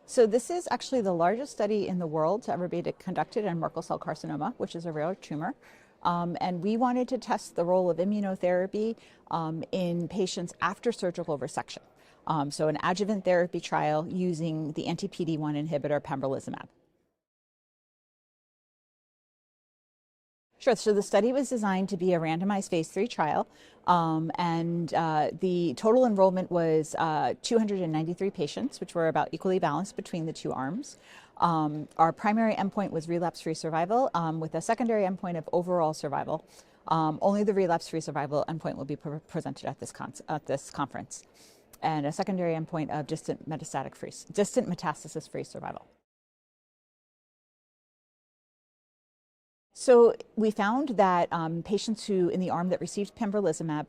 So this is actually the largest study in the world to ever be conducted in Merkel cell carcinoma, which is a rare tumor. And we wanted to test the role of immunotherapy in patients after surgical resection. So an adjuvant therapy trial using the anti-PD-1 inhibitor pembrolizumab. Sure. So the study was designed to be a randomized phase 3 trial, and the total enrollment was 293 patients, which were about equally balanced between the two arms. Our primary endpoint was relapse-free survival, with a secondary endpoint of overall survival. Only the relapse-free survival endpoint will be presented at this conference, and a secondary endpoint of distant metastasis-free survival. So we found that patients who, in the arm that received pembrolizumab,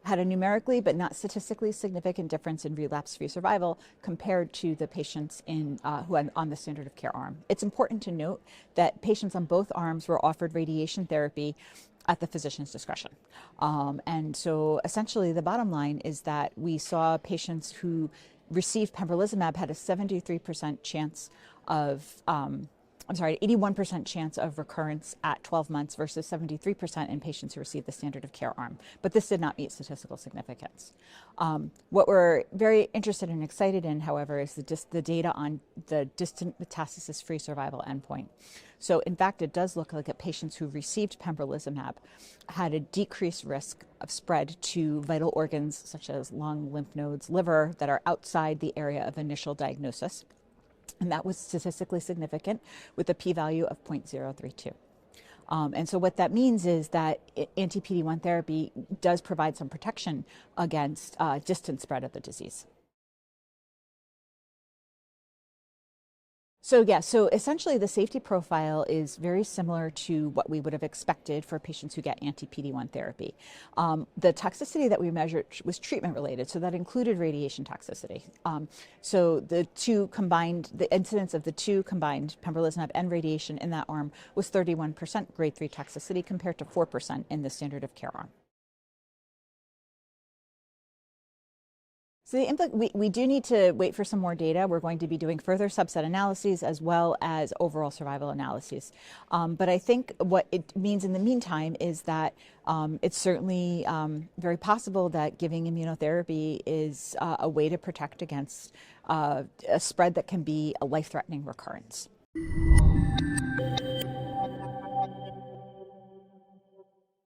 had a numerically but not statistically significant difference in relapse-free survival compared to the patients who had on the standard of care arm. It's important to note that patients on both arms were offered radiation therapy at the physician's discretion. And so essentially the bottom line is that we saw patients who received pembrolizumab had a 73% chance of 81% chance of recurrence at 12 months versus 73% in patients who received the standard of care arm. But this did not meet statistical significance. What we're very interested and excited in, however, is the data on the distant metastasis-free survival endpoint. So in fact, it does look like patients who received pembrolizumab had a decreased risk of spread to vital organs such as lung, lymph nodes, liver that are outside the area of initial diagnosis. And that was statistically significant with a p-value of 0.032. And so what that means is that anti-PD-1 therapy does provide some protection against distant spread of the disease. So essentially the safety profile is very similar to what we would have expected for patients who get anti-PD-1 therapy. The toxicity that we measured was treatment related, so that included radiation toxicity. So the incidence of the two combined, pembrolizumab and radiation in that arm, was 31% grade 3 toxicity compared to 4% in the standard of care arm. So we do need to wait for some more data. We're going to be doing further subset analyses as well as overall survival analyses. But I think what it means in the meantime is that it's certainly very possible that giving immunotherapy is a way to protect against a spread that can be a life-threatening recurrence.